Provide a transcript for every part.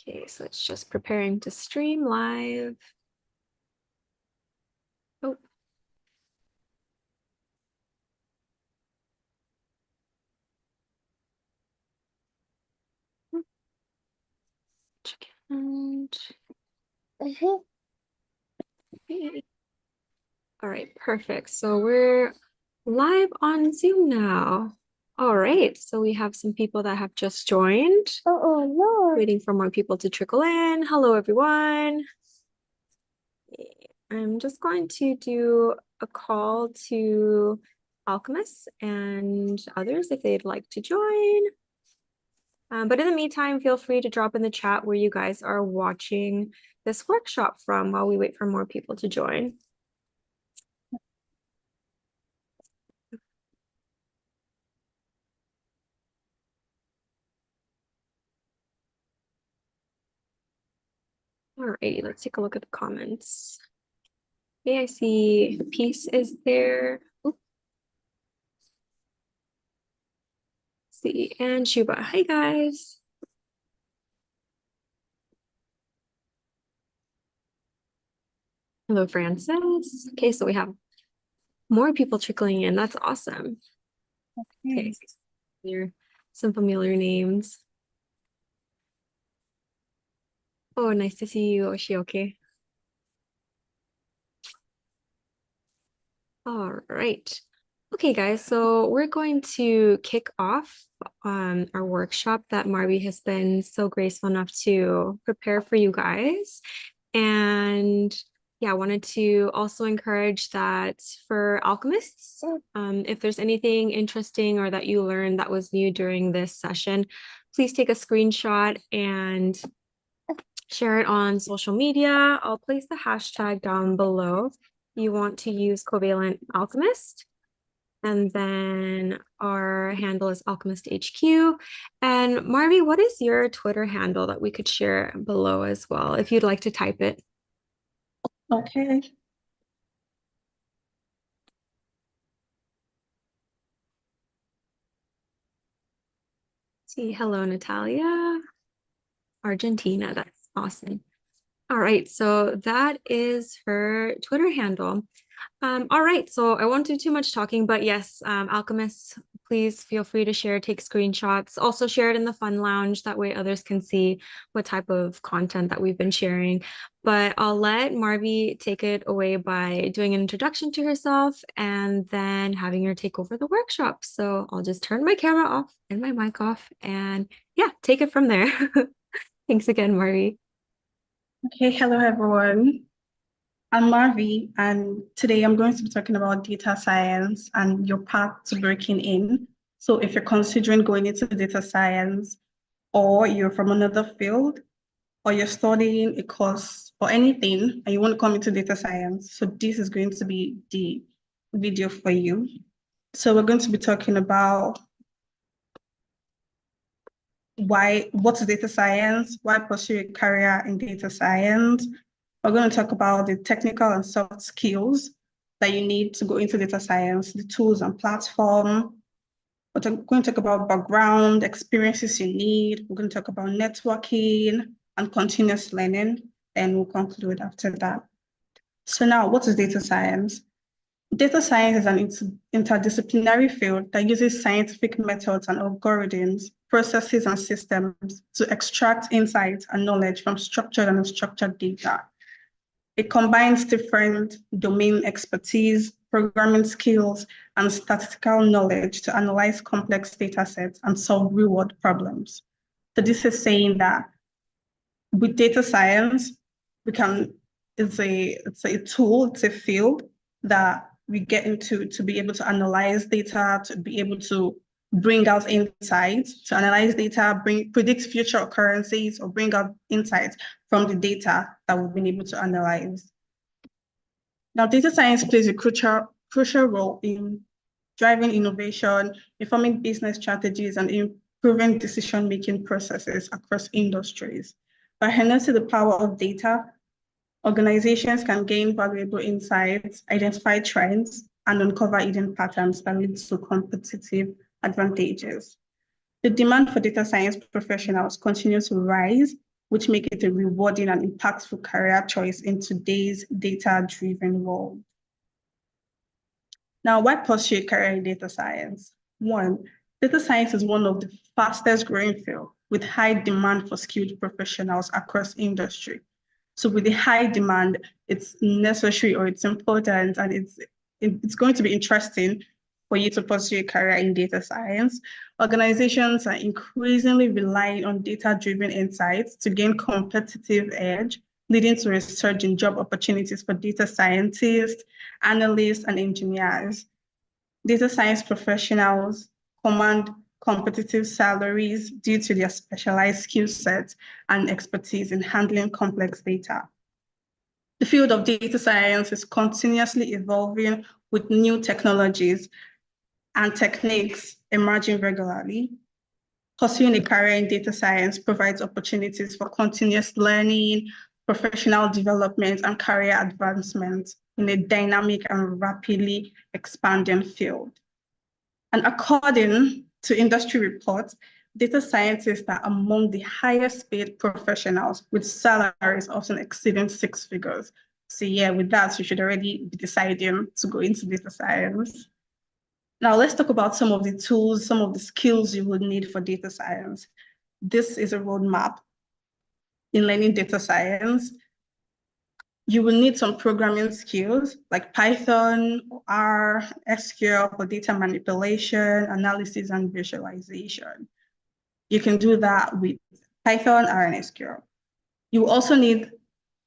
Okay, so it's just preparing to stream live. Oh. And all right, perfect. So we're live on Zoom now. All right, so we have some people that have just joined. Oh, Lord. Waiting for more people to trickle in. Hello, everyone. I'm just going to do a call to alchemists and others if they'd like to join. But in the meantime, feel free to drop in the chat where you guys are watching this workshop from while we wait for more people to join. All right, let's take a look at the comments. Okay, I see Peace is there. Oops. See, and Shuba. Hi, guys. Hello, Francis. Okay, so we have more people trickling in. That's awesome. Okay, some familiar names. Oh, nice to see you, Oshioke. All right. Okay, guys, so we're going to kick off our workshop that Marby has been so graceful enough to prepare for you guys. And yeah, I wanted to also encourage that for alchemists, if there's anything interesting or that you learned that was new during this session, please take a screenshot and share it on social media. I'll place the hashtag down below. You want to use Covalent Alchemist. And then our handle is Alchemist HQ. And Marvy, what is your Twitter handle that we could share below as well, if you'd like to type it? Okay. See, hello, Natalia. Argentina, that's awesome. All right, so that is her Twitter handle. All right, so I won't do too much talking, but yes, alchemists, please feel free to share, take screenshots, also share it in the fun lounge. That way others can see what type of content that we've been sharing. But I'll let Marvy take it away by doing an introduction to herself and then having her take over the workshop. So I'll just turn my camera off and my mic off and yeah, take it from there. Thanks again, Marvy. Okay, hello everyone. I'm Marvi, and today I'm going to be talking about data science and your path to breaking in. So if you're considering going into data science, or you're from another field, or you're studying a course or anything, and you want to come into data science, so this is going to be the video for you. So we're going to be talking about what's data science, why pursue a career in data science. We're going to talk about the technical and soft skills that you need to go into data science, the tools and platform. We're going to talk about background, experiences you need. We're going to talk about networking and continuous learning, and we'll conclude after that. So now, what is data science? Data science is an interdisciplinary field that uses scientific methods and algorithms, processes, and systems to extract insights and knowledge from structured and unstructured data. It combines different domain expertise, programming skills, and statistical knowledge to analyze complex data sets and solve real-world problems. So this is saying that with data science, it's a tool, it's a field that we get into to be able to analyze data, to be able to bring out insights, to analyze data, predict future occurrences, or bring out insights from the data that we've been able to analyze. Now, data science plays a crucial role in driving innovation, informing business strategies, and improving decision-making processes across industries. By harnessing the power of data, organizations can gain valuable insights, identify trends, and uncover hidden patterns that lead to competitive advantages. The demand for data science professionals continues to rise, which make it a rewarding and impactful career choice in today's data-driven world. Now, why pursue a career in data science? One, data science is one of the fastest growing fields with high demand for skilled professionals across industry. So with the high demand, it's necessary or it's important and it's going to be interesting for you to pursue a career in data science. Organizations are increasingly relying on data-driven insights to gain competitive edge, leading to a surge in job opportunities for data scientists, analysts, and engineers. Data science professionals command competitive salaries due to their specialized skill sets and expertise in handling complex data. The field of data science is continuously evolving with new technologies and techniques emerging regularly. Pursuing a career in data science provides opportunities for continuous learning, professional development, and career advancement in a dynamic and rapidly expanding field. And according to industry reports, data scientists are among the highest paid professionals with salaries often exceeding six figures. So yeah, with that, you should already be deciding to go into data science. Now let's talk about some of the tools, some of the skills you would need for data science. This is a roadmap in learning data science. You will need some programming skills like Python, R, SQL for data manipulation, analysis, and visualization. You can do that with Python, R, and SQL. You also need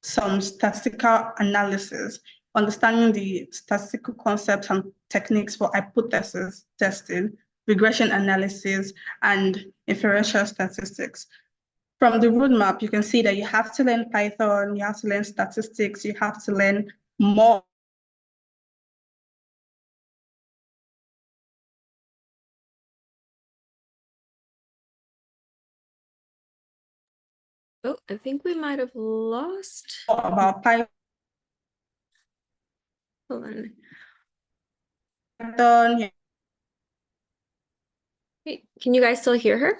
some statistical analysis, understanding the statistical concepts and techniques for hypothesis testing, regression analysis, and inferential statistics. From the roadmap, you can see that you have to learn Python, you have to learn statistics, you have to learn more. Oh, I think we might have lost. About Python. Hold on. Hey, can you guys still hear her?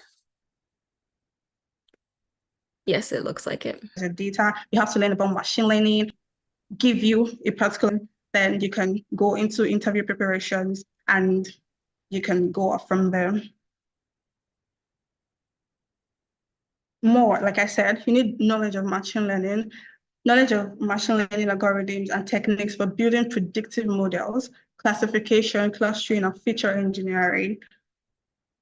Yes, it looks like it. Data, you have to learn about machine learning, give you a particular, then you can go into interview preparations and you can go off from there. More, like I said, you need knowledge of machine learning algorithms and techniques for building predictive models, classification, clustering, and feature engineering.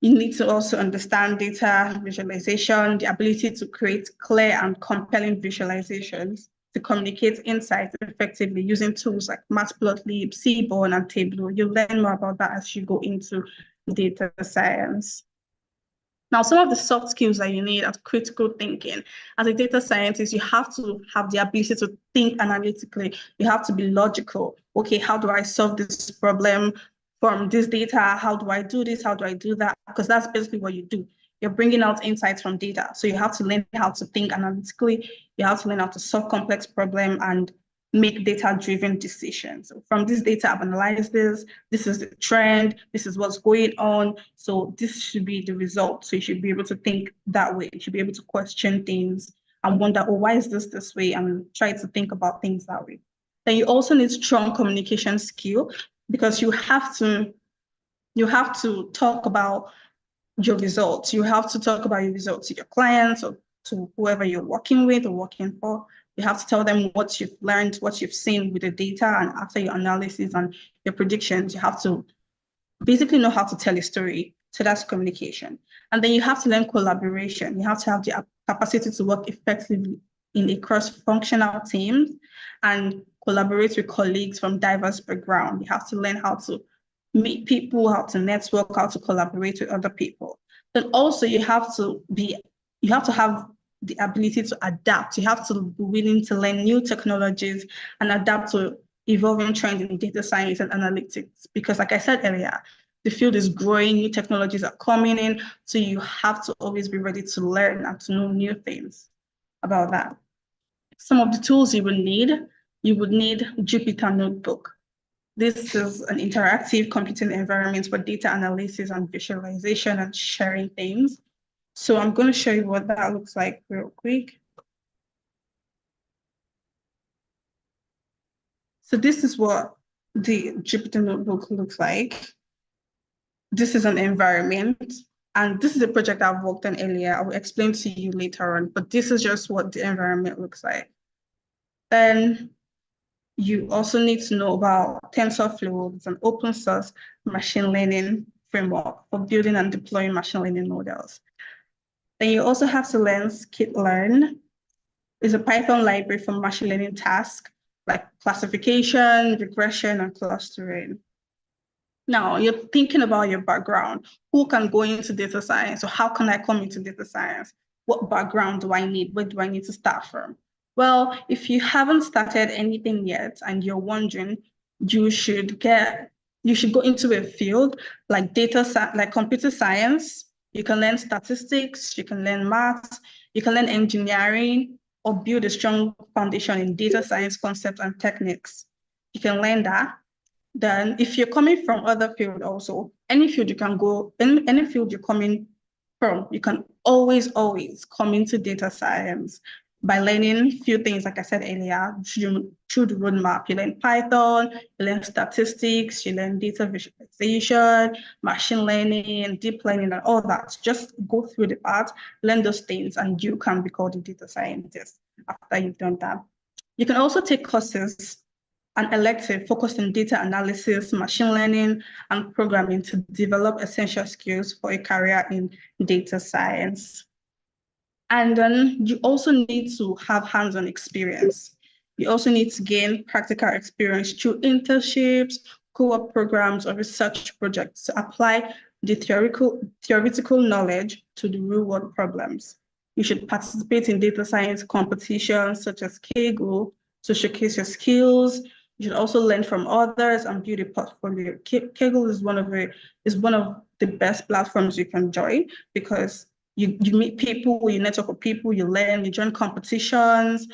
You need to also understand data visualization, the ability to create clear and compelling visualizations, to communicate insights effectively using tools like Matplotlib, Seaborn, and Tableau. You'll learn more about that as you go into data science. Now, some of the soft skills that you need are critical thinking. As a data scientist, you have to have the ability to think analytically. You have to be logical. Okay, how do I solve this problem from this data? How do I do this? How do I do that? Because that's basically what you do. You're bringing out insights from data. So you have to learn how to think analytically. You have to learn how to solve complex problems and make data-driven decisions. So from this data, I've analyzed this. This is the trend. This is what's going on. So this should be the result. So you should be able to think that way. You should be able to question things and wonder, oh, why is this way? And try to think about things that way. Then you also need strong communication skill because you have to talk about your results. You have to talk about your results to your clients or to whoever you're working with or working for. You have to tell them what you've learned, what you've seen with the data, and after your analysis and your predictions, you have to basically know how to tell a story. So that's communication. And then you have to learn collaboration. You have to have the capacity to work effectively in a cross-functional team and collaborate with colleagues from diverse backgrounds. You have to learn how to meet people, how to network, how to collaborate with other people. Then also you have to have the ability to adapt. You have to be willing to learn new technologies and adapt to evolving trends in data science and analytics. Because like I said earlier, the field is growing, new technologies are coming in. So you have to always be ready to learn and to know new things about that. Some of the tools you would need Jupyter Notebook. This is an interactive computing environment for data analysis and visualization and sharing things. So I'm going to show you what that looks like real quick. So this is what the Jupyter Notebook looks like. This is an environment. And this is a project I've worked on earlier. I will explain to you later on, but this is just what the environment looks like. Then you also need to know about TensorFlow. It's an open source machine learning framework for building and deploying machine learning models. Then you also have to learn skitlearn. It's a Python library for machine learning tasks like classification, regression, and clustering. Now you're thinking about your background. Who can go into data science? Or how can I come into data science? What background do I need? Where do I need to start from? Well, if you haven't started anything yet and you're wondering, you should go into a field like like computer science. You can learn statistics, you can learn maths, you can learn engineering, or build a strong foundation in data science concepts and techniques. You can learn that. Then if you're coming from other field also, any field you can go, any field you're coming from, you can always come into data science by learning few things, like I said earlier, through the roadmap. You learn Python, you learn statistics, you learn data visualization, machine learning, deep learning, and all that. Just go through the path, learn those things, and you can be called a data scientist after you've done that. You can also take courses, an elective focused on data analysis, machine learning, and programming to develop essential skills for a career in data science. And then you also need to have hands-on experience. You also need to gain practical experience through internships, co-op programs, or research projects to apply the theoretical knowledge to the real-world problems. You should participate in data science competitions such as Kaggle to showcase your skills. You should also learn from others and build a portfolio. Kaggle is one of the best platforms you can join because you meet people, you network with people, you learn, you join competitions,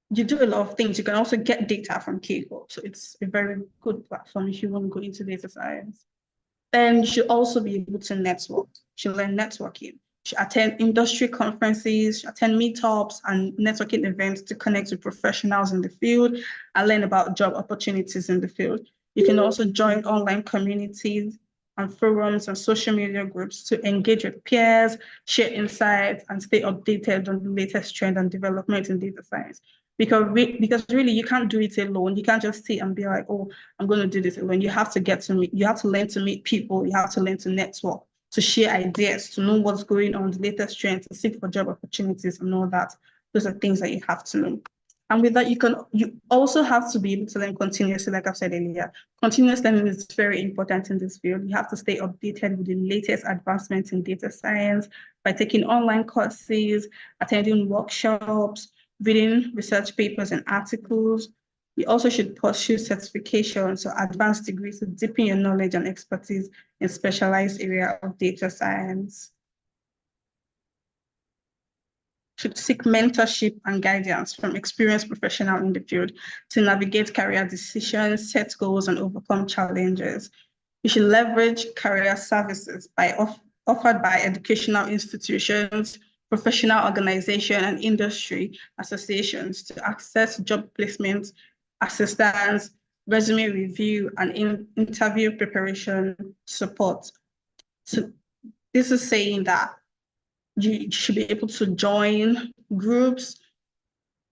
you do a lot of things. You can also get data from Kaggle. So it's a very good platform if you want to go into data science. Then you should also be able to network. You should learn networking. You should attend industry conferences, attend meetups and networking events to connect with professionals in the field and learn about job opportunities in the field. You can also join online communities and forums and social media groups to engage with peers, share insights, and stay updated on the latest trend and development in data science. Because really, you can't do it alone. You can't just sit and be like, oh, I'm going to do this alone. You have to you have to learn to meet people. You have to learn to network, to share ideas, to know what's going on, the latest trends, to seek for job opportunities and all that. Those are things that you have to know. And with that, you also have to be able to learn continuously, like I've said earlier. Continuous learning is very important in this field. You have to stay updated with the latest advancements in data science by taking online courses, attending workshops, reading research papers and articles. You also should pursue certifications or advanced degrees to deepen your knowledge and expertise in specialized area of data science. Should seek mentorship and guidance from experienced professionals in the field to navigate career decisions, set goals, and overcome challenges. You should leverage career services offered by educational institutions, professional organizations, and industry associations to access job placement, assistance, resume review, and interview preparation support. So this is saying that you should be able to join groups,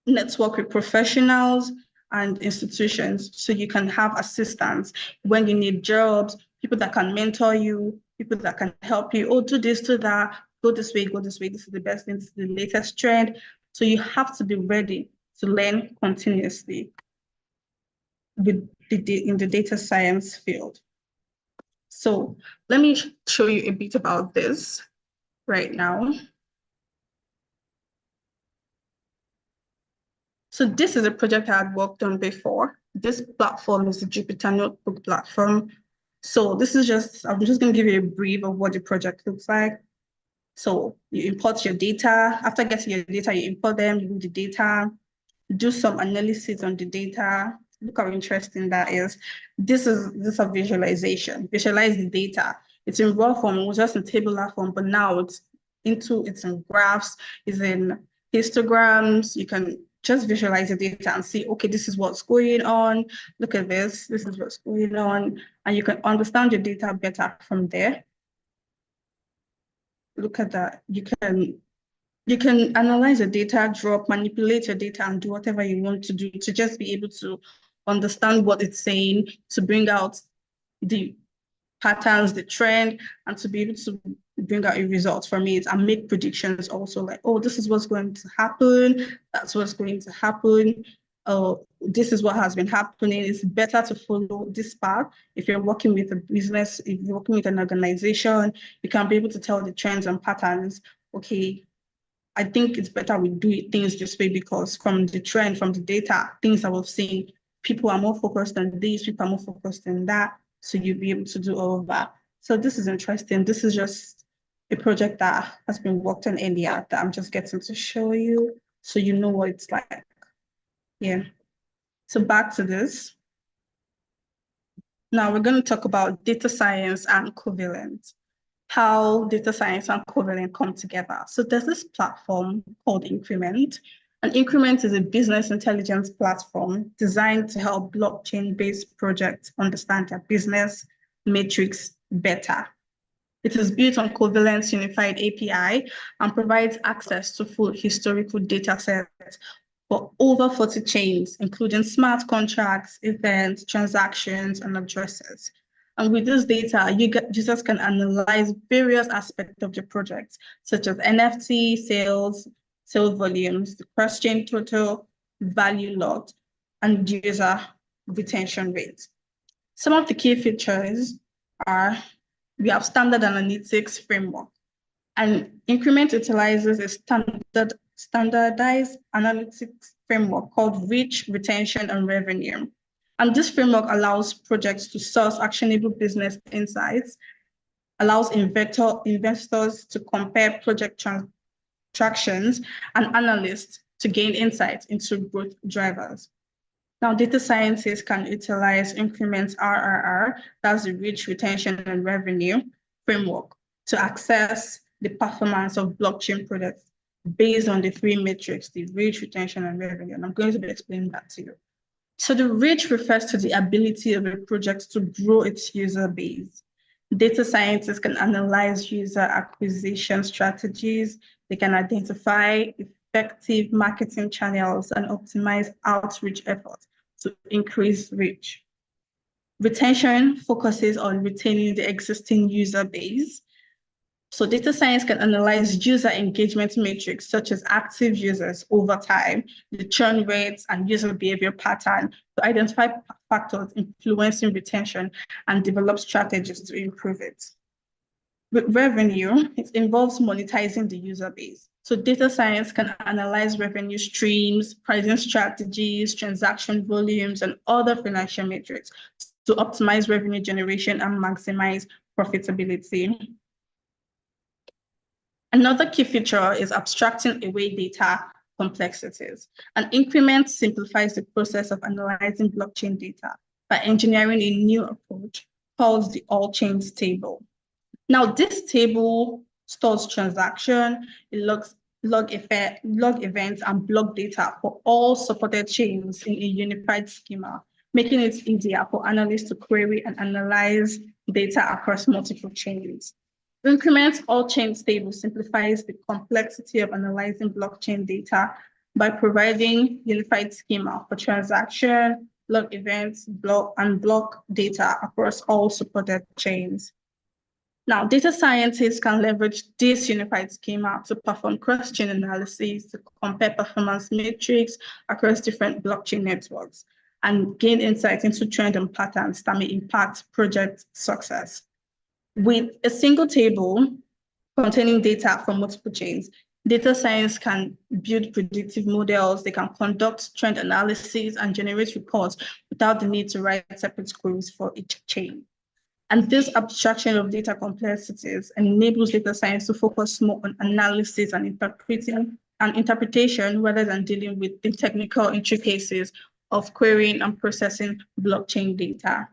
network with professionals and institutions so you can have assistance when you need jobs, people that can mentor you, people that can help you. Oh, do this, do that, go this way, go this way. This is the best thing, this is the latest trend. So you have to be ready to learn continuously in the data science field. So let me show you a bit about this right now. So this is a project I had worked on before. This platform is the Jupyter Notebook platform. So I'm just going to give you a brief of what the project looks like. So you import your data. After getting your data, you import them, you read the data, do some analysis on the data. Look how interesting that is. This is a visualization. Visualize the data. It's in raw form, it was just in tabular form, but now it's in graphs, it's in histograms. You can just visualize the data and see, okay, this is what's going on. Look at this. This is what's going on. And you can understand your data better from there. Look at that. You can analyze the data, drop, manipulate your data, and do whatever you want to do to just be able to understand what it's saying, to bring out the patterns, the trend, and to be able to bring out a result from it and make predictions also like, oh, this is what's going to happen, that's what's going to happen. Oh, this is what has been happening. It's better to follow this path. If you're working with a business, if you're working with an organization, you can be able to tell the trends and patterns. Okay, I think it's better we do things this way because from the trend, from the data, things that we've seen, people are more focused on this, people are more focused on that. So you'll be able to do all of that. So this is interesting. This is just a project that has been worked on earlier that I'm just getting to show you so you know what it's like. Yeah. So back to this. Now we're going to talk about data science and covalent, how data science and covalent come together. So there's this platform called Increment. And Increment is a business intelligence platform designed to help blockchain-based projects understand their business metrics better. It is built on Covalent's unified API and provides access to full historical data sets for over 40 chains, including smart contracts, events, transactions, and addresses. And with this data, users can analyze various aspects of the project, such as NFT, sales volumes, the cross-chain total, value locked, and user retention rates. Some of the key features are we have standard analytics framework, and Increment utilizes a standardized analytics framework called reach, retention, and revenue. And this framework allows projects to source actionable business insights, allows investors to compare project transactions, and analysts to gain insights into growth drivers. Now, data scientists can utilize Increment's RRR, that's the reach, retention, and revenue framework, to access the performance of blockchain products based on the three metrics, the reach, retention, and revenue. And I'm going to be explaining that to you. So the reach refers to the ability of a project to grow its user base. Data scientists can analyze user acquisition strategies. They can identify effective marketing channels and optimize outreach efforts to increase reach. Retention focuses on retaining the existing user base. So data science can analyze user engagement metrics such as active users over time, the churn rates, and user behavior pattern to identify factors influencing retention and develop strategies to improve it. With revenue, it involves monetizing the user base. So data science can analyze revenue streams, pricing strategies, transaction volumes, and other financial metrics to optimize revenue generation and maximize profitability. Another key feature is abstracting away data complexities. An Increment simplifies the process of analyzing blockchain data by engineering a new approach called the all chains table. Now, this table stores transaction, it log events, and block data for all supported chains in a unified schema, making it easier for analysts to query and analyze data across multiple chains. Increment all chains table simplifies the complexity of analyzing blockchain data by providing unified schema for transaction, log events, block data across all supported chains. Now, data scientists can leverage this unified schema to perform cross-chain analysis, to compare performance metrics across different blockchain networks, and gain insight into trends and patterns that may impact project success. With a single table containing data from multiple chains, data science can build predictive models, they can conduct trend analysis and generate reports without the need to write separate queries for each chain. And this abstraction of data complexities enables data science to focus more on analysis and interpretation rather than dealing with the technical intricacies of querying and processing blockchain data.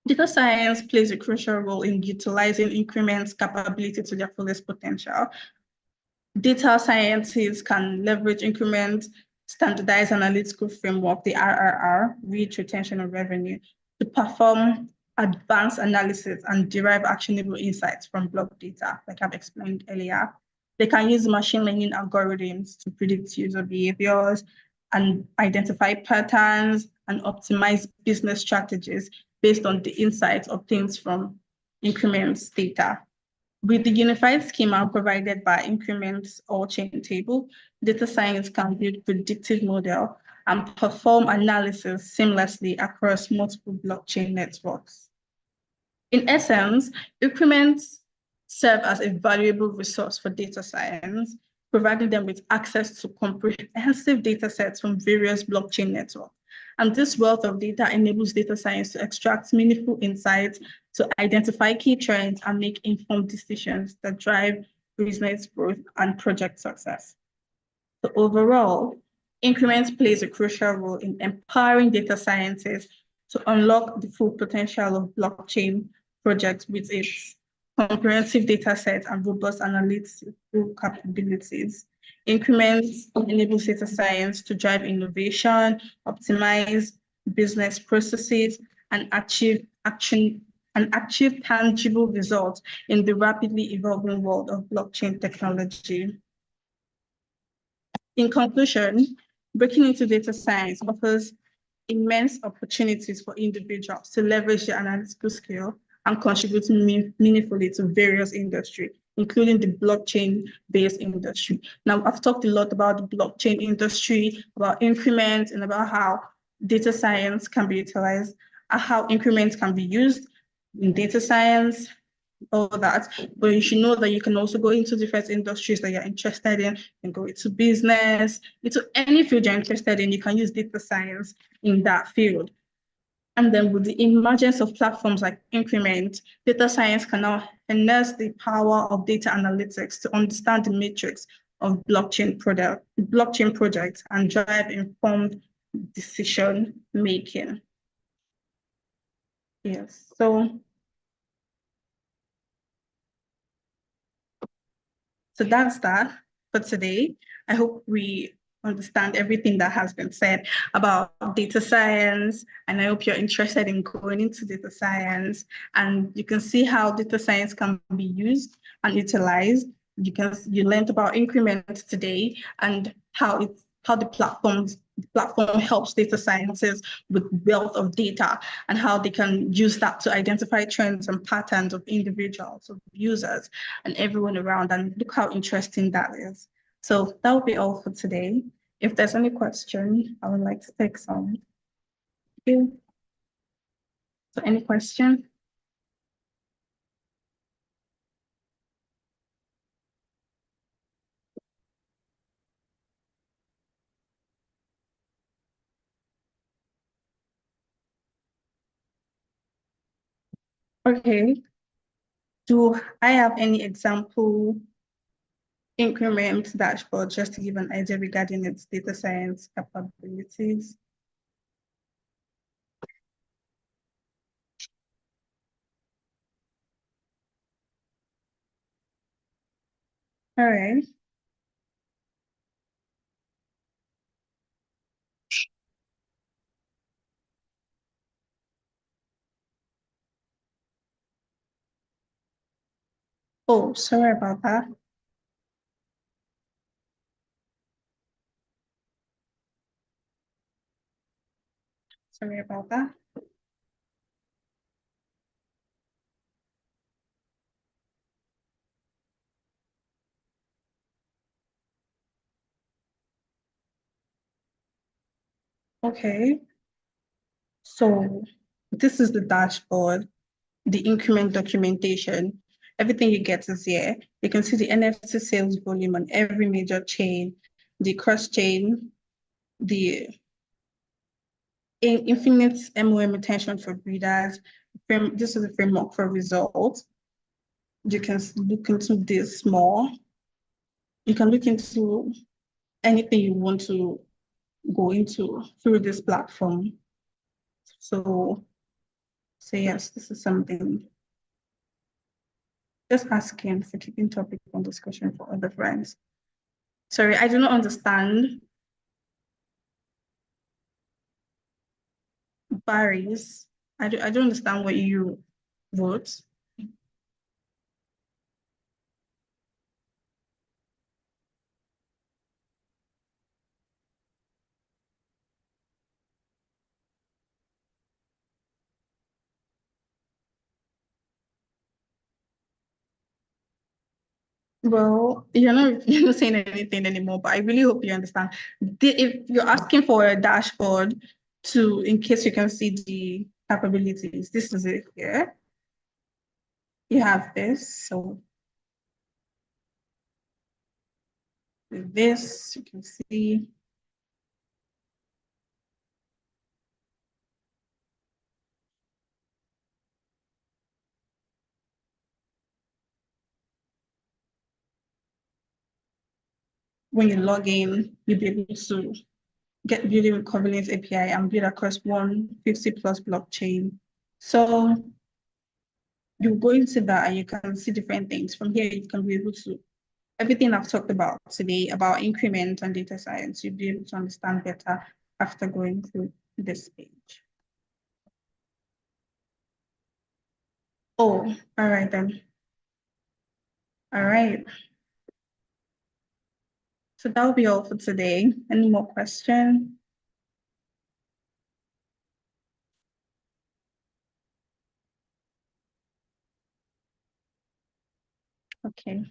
Data science plays a crucial role in utilizing Increment's capability to their fullest potential. Data scientists can leverage Increment standardized analytical framework, the RRR, reach, retention, and revenue, to perform advanced analysis and derive actionable insights from block data, like I've explained earlier. They can use machine learning algorithms to predict user behaviors and identify patterns and optimize business strategies based on the insights obtained from increments data. With the unified schema provided by increments or chain table, data science can build predictive model and perform analysis seamlessly across multiple blockchain networks. In essence, increments serve as a valuable resource for data science, providing them with access to comprehensive data sets from various blockchain networks. And this wealth of data enables data science to extract meaningful insights, to identify key trends, and make informed decisions that drive business growth and project success. So overall, Increments plays a crucial role in empowering data scientists to unlock the full potential of blockchain projects with its comprehensive data set and robust analytical capabilities. Increments enables data science to drive innovation, optimize business processes, and achieve tangible results in the rapidly evolving world of blockchain technology. In conclusion, breaking into data science offers immense opportunities for individuals to leverage their analytical skill and contribute meaningfully to various industries, including the blockchain-based industry. Now, I've talked a lot about the blockchain industry, about increments, and about how data science can be utilized, how increments can be used in data science, all that. But you should know that you can also go into different industries that you're interested in and go into business, into any field you're interested in. You can use data science in that field. And then with the emergence of platforms like Increment, data science can now harness the power of data analytics to understand the matrix of blockchain projects and drive informed decision making. Yes, so that's that for today. I hope we understand everything that has been said about data science, and I hope you're interested in going into data science, and you can see how data science can be used and utilized. You learned about increments today and how the platform helps data scientists with wealth of data and how they can use that to identify trends and patterns of individuals, of users, and everyone around. And look how interesting that is. So that will be all for today. If there's any question, I would like to take some. So any question? Okay. Do I have any example increment dashboard just to give an idea regarding its data science capabilities? All right. Oh, sorry about that. Sorry about that. Okay. So this is the dashboard, the increment documentation. Everything you get is here. You can see the NFT sales volume on every major chain, the cross chain, the infinite MOM retention for breeders. This is a framework for results. You can look into this more. You can look into anything you want to go into through this platform. So yes, this is something. Just asking for keeping topic on discussion for other friends. Sorry, I do not understand. varies. I don't understand what you wrote. Well, you're not saying anything anymore, but I really hope you understand. If you're asking for a dashboard to, in case you can see the capabilities, this is it here. You have this. So with this, you can see when you log in, you'll be able to get building with Covalent API and build across 150 plus blockchain. So you go into that and you can see different things. From here, you can be able to everything I've talked about today about increment and data science, you'll be able to understand better after going through this page. Oh, all right then. All right. So that'll be all for today. Any more questions? Okay.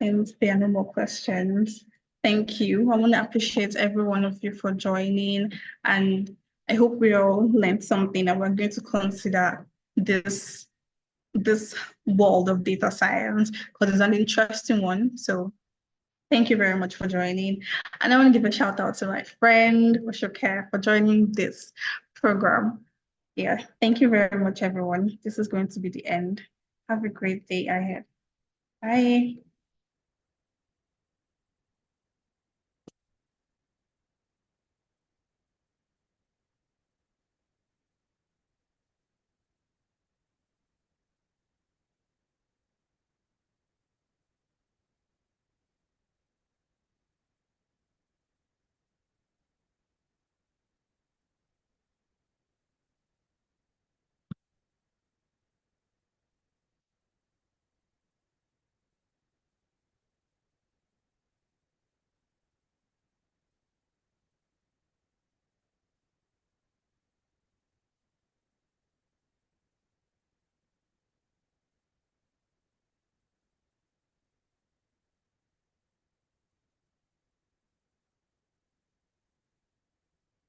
And there are no more questions. Thank you. I want to appreciate every one of you for joining. And I hope we all learned something and we're going to consider this world of data science because it's an interesting one. So thank you very much for joining. And I want to give a shout out to my friend, Oshoke, for joining this program. Yeah, thank you very much, everyone. This is going to be the end. Have a great day ahead. Bye.